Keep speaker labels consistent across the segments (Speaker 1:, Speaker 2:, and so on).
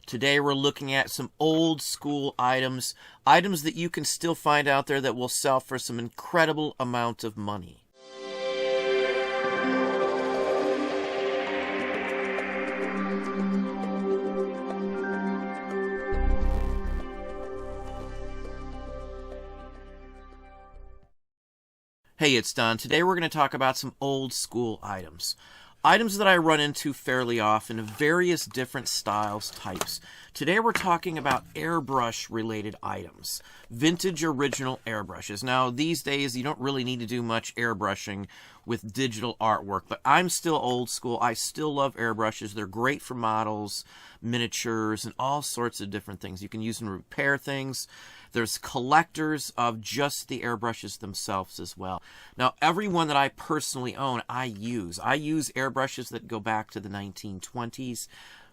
Speaker 1: Today we're looking at some old school items that you can still find out there that will sell for some incredible amount of money. Hey, it's Don. Today we're going to talk about some old school items. Items that I run into fairly often of various different styles, types. Today we're talking about airbrush related items. Vintage original airbrushes. Now these days you don't really need to do much airbrushing with digital artwork, but I'm still old school. I still love airbrushes. They're great for models, miniatures, and all sorts of different things. You can use them to repair things. There's collectors of just the airbrushes themselves as well. Now, every one that I personally own, I use. I use airbrushes that go back to the 1920s.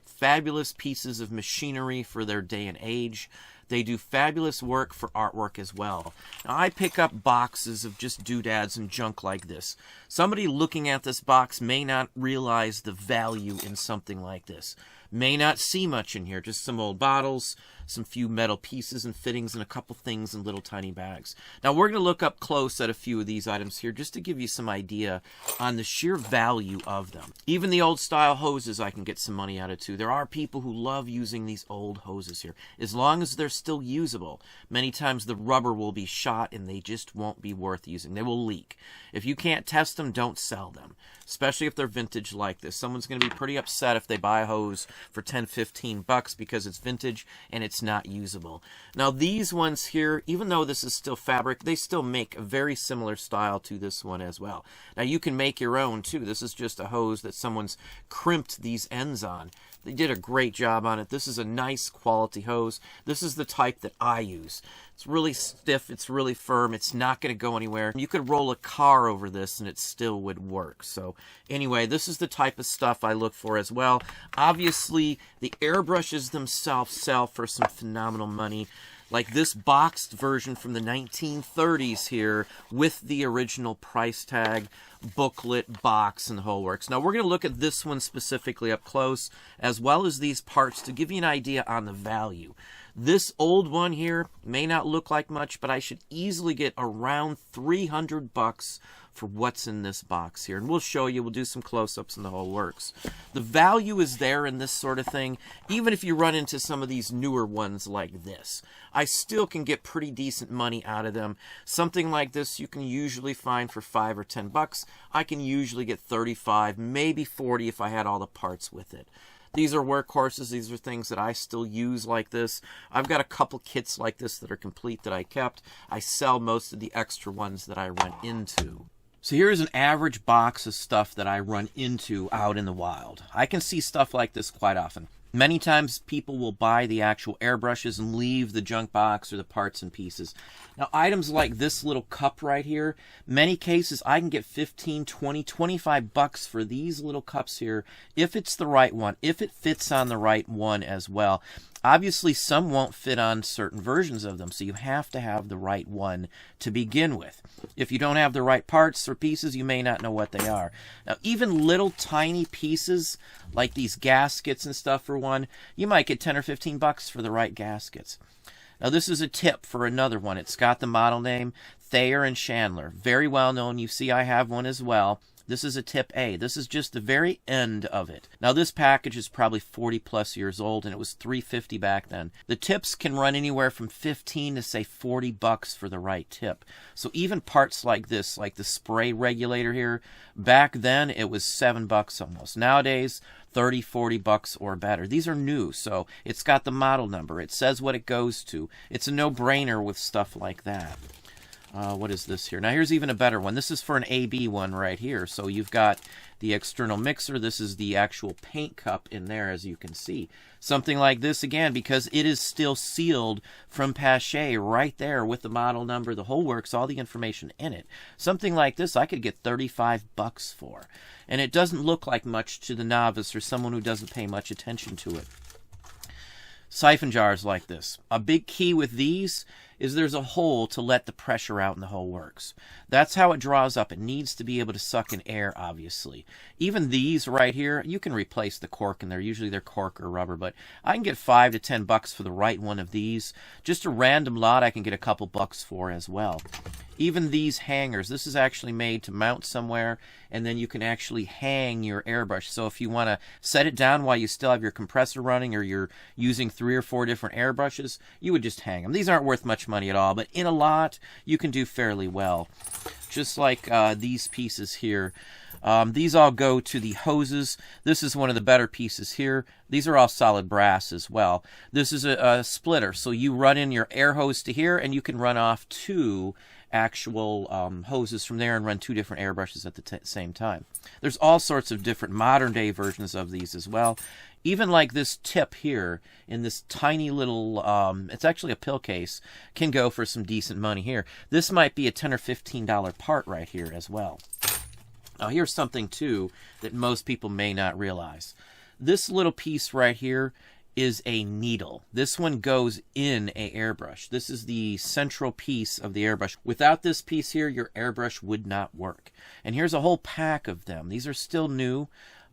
Speaker 1: Fabulous pieces of machinery for their day and age. They do fabulous work for artwork as well. Now, I pick up boxes of just doodads and junk like this. Somebody looking at this box may not realize the value in something like this. May not see much in here, just some old bottles, some few metal pieces and fittings, and a couple things in little tiny bags. Now we're going to look up close at a few of these items here just to give you some idea on the sheer value of them. Even the old style hoses I can get some money out of too. There are people who love using these old hoses here, as long as they're still usable. Many times the rubber will be shot and they just won't be worth using. They will leak. If you can't test them, don't sell them, especially if they're vintage like this. Someone's going to be pretty upset if they buy a hose for 10, 15 bucks because it's vintage and it's not usable. Now these ones here, even though this is still fabric, they still make a very similar style to this one as well. Now you can make your own too. This is just a hose that someone's crimped these ends on. They did a great job on it. This is a nice quality hose. This is the type that I use. It's really stiff, it's really firm, it's not going to go anywhere. You could roll a car over this and it still would work. So anyway, this is the type of stuff I look for as well. Obviously, the airbrushes themselves sell for some phenomenal money. Like this boxed version from the 1930s here with the original price tag, booklet, box, and the whole works. Now we're going to look at this one specifically up close, as well as these parts to give you an idea on the value. This old one here may not look like much, but I should easily get around 300 bucks for what's in this box here. And we'll show you, we'll do some close-ups and the whole works. The value is there in this sort of thing, even if you run into some of these newer ones like this. I still can get pretty decent money out of them. Something like this you can usually find for 5 or 10 bucks. I can usually get 35, maybe 40 if I had all the parts with it. These are workhorses. These are things that I still use like this. I've got a couple kits like this that are complete that I kept. I sell most of the extra ones that I run into. So here's an average box of stuff that I run into out in the wild. I can see stuff like this quite often. Many times people will buy the actual airbrushes and leave the junk box or the parts and pieces. Now items like this little cup right here, many cases I can get 15, 20, 25 bucks for these little cups here if it's the right one, if it fits on the right one as well. Obviously some won't fit on certain versions of them, so you have to have the right one to begin with. If you don't have the right parts or pieces, you may not know what they are. Now even little tiny pieces like these gaskets and stuff for one, you might get 10 or 15 bucks for the right gaskets. Now this is a tip for another one. It's got the model name Thayer and Chandler. Very well known. You see I have one as well. This is a tip A. This is just the very end of it. Now this package is probably 40 plus years old and it was $3.50 back then. The tips can run anywhere from 15 to say 40 bucks for the right tip. So even parts like this, like the spray regulator here, back then it was 7 bucks almost. Nowadays 30, 40 bucks or better. These are new, so it's got the model number. It says what it goes to. It's a no-brainer with stuff like that. What is this here? Now here's even a better one. This is for an AB one right here. So you've got the external mixer. This is the actual paint cup in there, as you can see. Something like this, again, because it is still sealed from Pache right there with the model number, the whole works, all the information in it. Something like this I could get 35 bucks for. And it doesn't look like much to the novice or someone who doesn't pay much attention to it. Siphon jars like this. A big key with these is there's a hole to let the pressure out and the whole works. That's how it draws up. It needs to be able to suck in air, obviously. Even these right here, you can replace the cork in there. Usually they're cork or rubber, but I can get $5 to $10 for the right one of these. Just a random lot I can get a couple bucks for as well. Even these hangers, this is actually made to mount somewhere, and then you can actually hang your airbrush. So if you want to set it down while you still have your compressor running, or you're using 3 or 4 different airbrushes, you would just hang them. These aren't worth much money at all, but in a lot, you can do fairly well. Just like these pieces here. These all go to the hoses. This is one of the better pieces here. These are all solid brass as well. This is a splitter, so you run in your air hose to here, and you can run off 2 actual hoses from there and run 2 different airbrushes at the same time. There's all sorts of different modern day versions of these as well. Even like this tip here in this tiny little, it's actually a pill case, can go for some decent money here. This might be a $10 or $15 part right here as well. Now here's something too that most people may not realize. This little piece right here is a needle. This one goes in a airbrush. This is the central piece of the airbrush. Without this piece here, your airbrush would not work. And here's a whole pack of them. These are still new.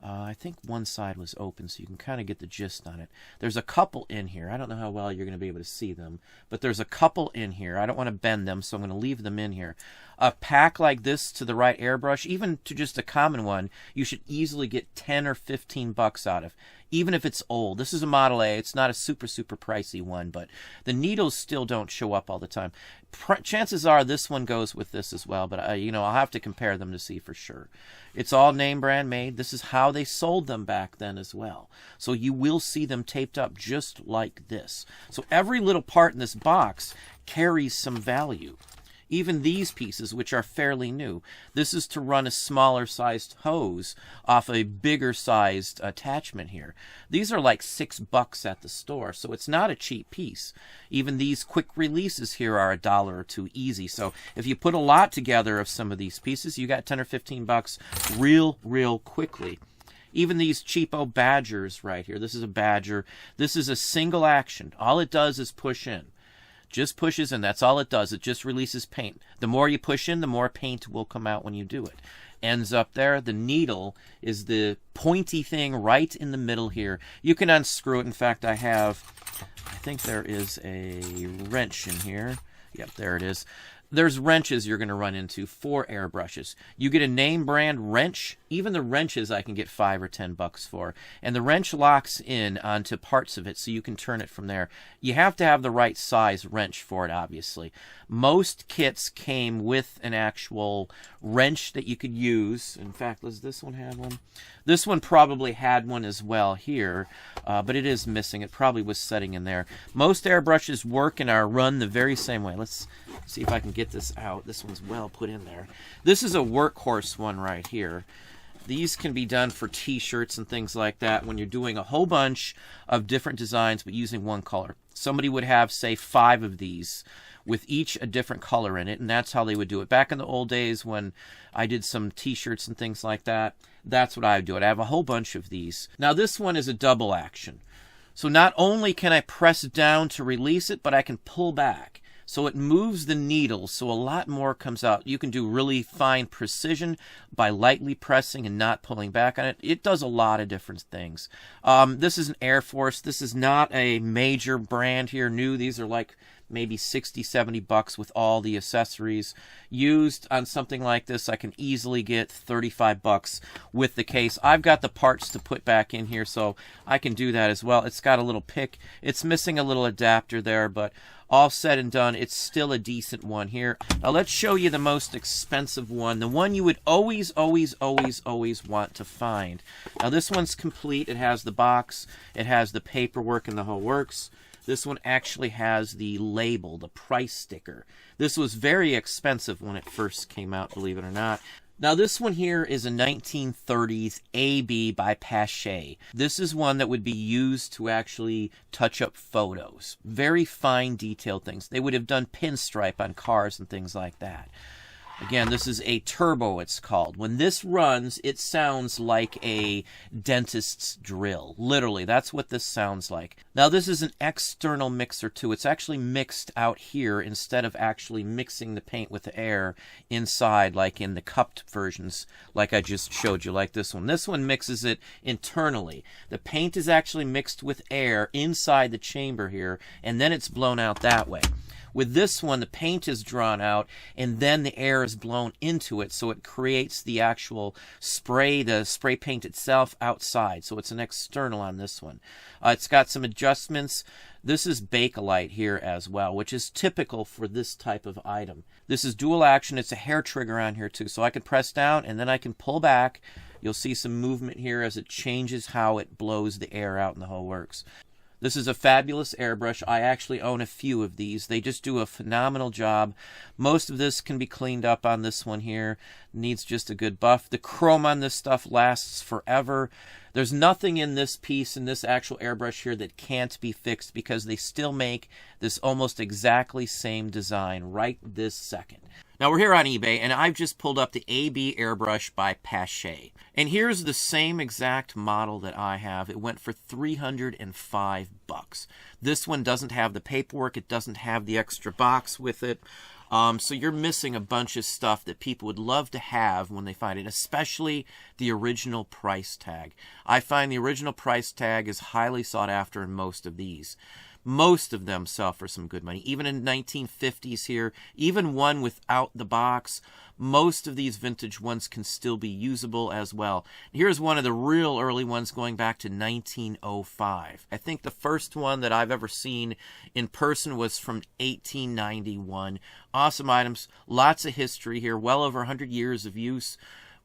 Speaker 1: I think one side was open, so you can kind of get the gist on it. There's a couple in here. I don't know how well you're going to be able to see them, but there's a couple in here. I don't want to bend them, so I'm going to leave them in here. A pack like this to the right airbrush, even to just a common one, you should easily get 10 or 15 bucks out of, even if it's old. This is a Model A. It's not a super pricey one, but the needles still don't show up all the time. Chances are this one goes with this as well, but I'll have to compare them to see for sure. It's all name brand made. This is how they sold them back then as well. So you will see them taped up just like this. So every little part in this box carries some value. Even these pieces, which are fairly new, this is to run a smaller sized hose off a bigger sized attachment here. These are like $6 at the store, so it's not a cheap piece. Even these quick releases here are $1 or $2 easy. So if you put a lot together of some of these pieces, you got 10 or 15 bucks real quickly. Even these cheapo Badgers right here. This is a Badger. This is a single action. All it does is push in. Just pushes in. That's all it does. It just releases paint. The more you push in, the more paint will come out when you do it. Ends up there. The needle is the pointy thing right in the middle here. You can unscrew it. In fact, I think there is a wrench in here. Yep, there it is. There's wrenches you're going to run into for airbrushes. You get a name brand wrench. Even the wrenches I can get $5 or $10 for. And the wrench locks in onto parts of it so you can turn it from there. You have to have the right size wrench for it, obviously. Most kits came with an actual wrench that you could use. In fact, does this one have one? This one probably had one as well here, but it is missing. It probably was setting in there. Most airbrushes work and are run the very same way. Let's see if I can get this out. This one's well put in there. This is a workhorse one right here. These can be done for t-shirts and things like that when you're doing a whole bunch of different designs but using one color. Somebody would have, say, 5 of these with each a different color in it, and that's how they would do it. Back in the old days when I did some t-shirts and things like that, that's what I would do. I have a whole bunch of these. Now this one is a double action. So not only can I press down to release it, but I can pull back. So it moves the needle, so a lot more comes out. You can do really fine precision by lightly pressing and not pulling back on it. It does a lot of different things. This is an Air Force. This is not a major brand here, new. These are like maybe 60, 70 bucks with all the accessories. Used on something like this, I can easily get 35 bucks with the case. I've got the parts to put back in here, so I can do that as well. It's got a little pick. It's missing a little adapter there, but all said and done, it's still a decent one here. Now let's show you the most expensive one, the one you would always want to find. Now this one's complete. It has the box, it has the paperwork and the whole works. This one actually has the label, the price sticker. This was very expensive when it first came out, believe it or not. Now this one here is a 1930s AB by Pache. This is one that would be used to actually touch up photos. Very fine detailed things. They would have done pinstripe on cars and things like that. Again, this is a turbo, it's called. When this runs, it sounds like a dentist's drill. Literally, that's what this sounds like. Now, this is an external mixer, too. It's actually mixed out here instead of actually mixing the paint with the air inside, like in the cupped versions, like I just showed you, like this one. This one mixes it internally. The paint is actually mixed with air inside the chamber here, and then it's blown out that way. With this one, the paint is drawn out, and then the air is blown into it, so it creates the actual spray, the spray paint itself outside. So it's an external on this one. It's got some adjustments. This is Bakelite here as well, which is typical for this type of item. This is dual action. It's a hair trigger on here too, so I can press down, and then I can pull back. You'll see some movement here as it changes how it blows the air out in the whole works. This is a fabulous airbrush. I actually own a few of these. They just do a phenomenal job. Most of this can be cleaned up on this one here. Needs just a good buff. The chrome on this stuff lasts forever. There's nothing in this piece, in this actual airbrush here, that can't be fixed because they still make this almost exactly same design right this second. Now we're here on eBay, and I've just pulled up the AB airbrush by Pache. And here's the same exact model that I have. It went for $305. This one doesn't have the paperwork. It doesn't have the extra box with it. So you're missing a bunch of stuff that people would love to have when they find it, especially the original price tag. I find the original price tag is highly sought after in most of these. Most of them sell for some good money. Even in 1950s here, even one without the box, most of these vintage ones can still be usable as well. Here's one of the real early ones going back to 1905. I think the first one that I've ever seen in person was from 1891. Awesome items, lots of history here, well over 100 years of use.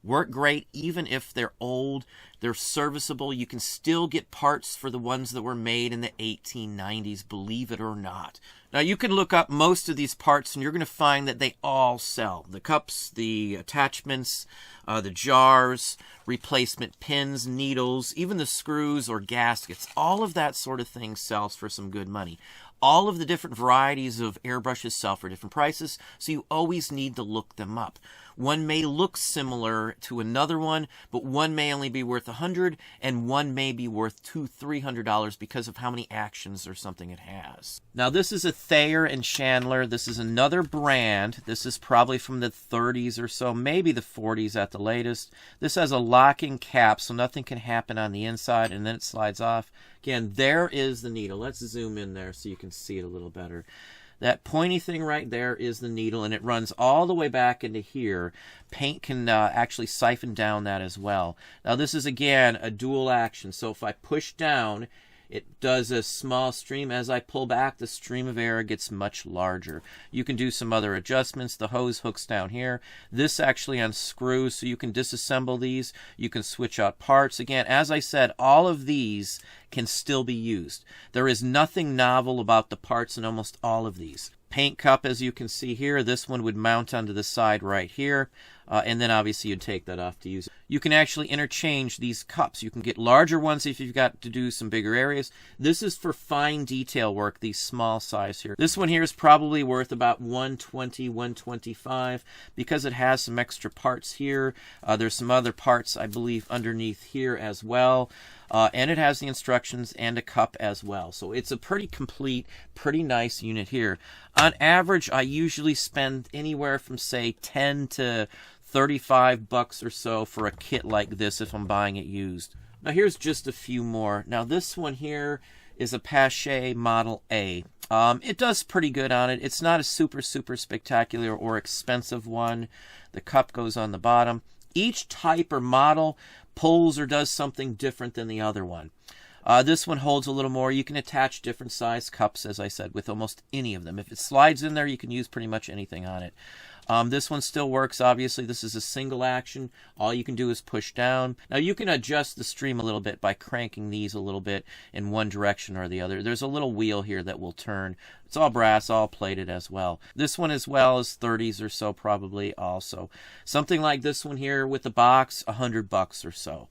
Speaker 1: Work great even if they're old. They're serviceable. You can still get parts for the ones that were made in the 1890s, believe it or not. Now you can look up most of these parts and you're going to find that they all sell. The cups, the attachments, the jars, replacement pins, needles, even the screws or gaskets. All of that sort of thing sells for some good money. All of the different varieties of airbrushes sell for different prices, so you always need to look them up. One may look similar to another one, but one may only be worth $100, and one may be worth $200-300 because of how many actions or something it has. Now this is a Thayer and Chandler. This is another brand. This is probably from the 30s or so, maybe the 40s at the latest. This has a locking cap, so nothing can happen on the inside, and then it slides off. Again, there is the needle. Let's zoom in there so you can see it a little better. That pointy thing right there is the needle, and it runs all the way back into here. Paint can actually siphon down that as well. Now this is, again, a dual action. So if I push down, it does a small stream. As I pull back, the stream of air gets much larger. You can do some other adjustments. The hose hooks down here. This actually unscrews, so you can disassemble these. You can switch out parts. Again, as I said, all of these can still be used. There is nothing novel about the parts in almost all of these. Paint cup, as you can see here, this one would mount onto the side right here, and then obviously you'd take that off to use it. You can actually interchange these cups. You can get larger ones if you've got to do some bigger areas. This is for fine detail work, these small size here. This one here is probably worth about $120, $125 because it has some extra parts here. There's some other parts, I believe, underneath here as well. And it has the instructions and a cup as well. So it's a pretty complete, pretty nice unit here. On average, I usually spend anywhere from, say, $10 to $35 or so for a kit like this if I'm buying it used. Now here's just a few more. Now this one here is a Pache Model A. It does pretty good on it. It's not a super spectacular or expensive one. The cup goes on the bottom. Each type or model pulls or does something different than the other one. This one holds a little more. You can attach different size cups, as I said, with almost any of them. If it slides in there, you can use pretty much anything on it. This one still works, obviously. This is a single action. All you can do is push down. Now, you can adjust the stream a little bit by cranking these a little bit in one direction or the other. There's a little wheel here that will turn. It's all brass, all plated as well. This one as well is 30s or so probably also. Something like this one here with the box, $100 or so.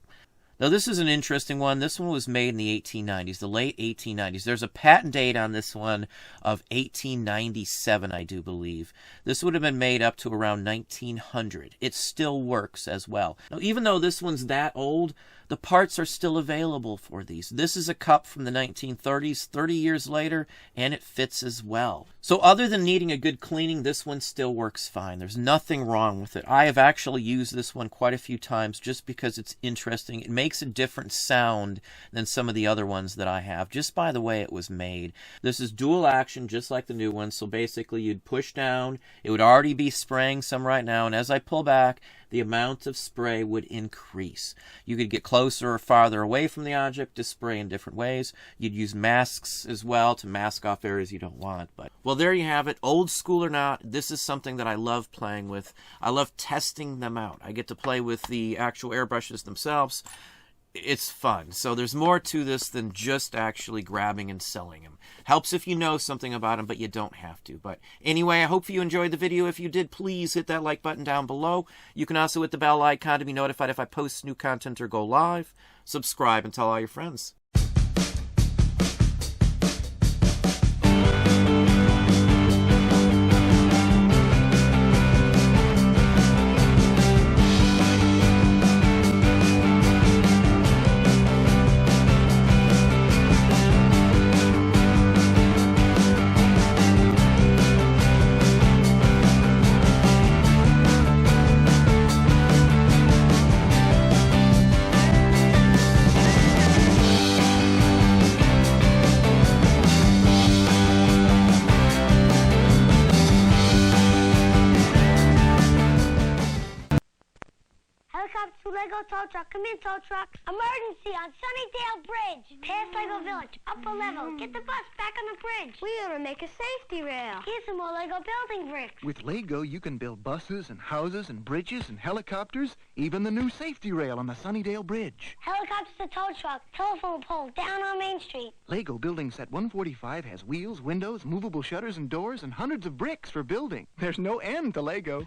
Speaker 1: Now, this is an interesting one. This one was made in the 1890s, the late 1890s. There's a patent date on this one of 1897, I do believe. This would have been made up to around 1900. It still works as well. Now, even though this one's that old, the parts are still available for these. This is a cup from the 1930s, 30 years later, and it fits as well. So other than needing a good cleaning, this one still works fine. There's nothing wrong with it. I have actually used this one quite a few times just because it's interesting. It makes a different sound than some of the other ones that I have, just by the way it was made. This is dual action, just like the new one. So basically, you'd push down. It would already be spraying some right now, and as I pull back, the amount of spray would increase. You could get closer or farther away from the object to spray in different ways. You'd use masks as well to mask off areas you don't want. But well, there you have it. Old school or not, this is something that I love playing with. I love testing them out. I get to play with the actual airbrushes themselves. It's fun. So there's more to this than just actually grabbing and selling them. Helps if you know something about them, but you don't have to. But anyway, I hope you enjoyed the video. If you did, please hit that like button down below. You can also hit the bell icon to be notified if I post new content or go live. Subscribe and tell all your friends.
Speaker 2: Helicopter, Lego tow truck, come in tow truck. Emergency on Sunnydale Bridge. Past Lego Village, upper level. Get the bus back on the bridge. We ought to make a safety rail. Here's some more Lego building bricks.
Speaker 3: With Lego, you can build buses and houses and bridges and helicopters, even the new safety rail on the Sunnydale Bridge.
Speaker 2: Helicopter to tow truck, telephone pole down on Main Street.
Speaker 3: Lego Building Set 145 has wheels, windows, movable shutters and doors, and hundreds of bricks for building. There's no end to Lego.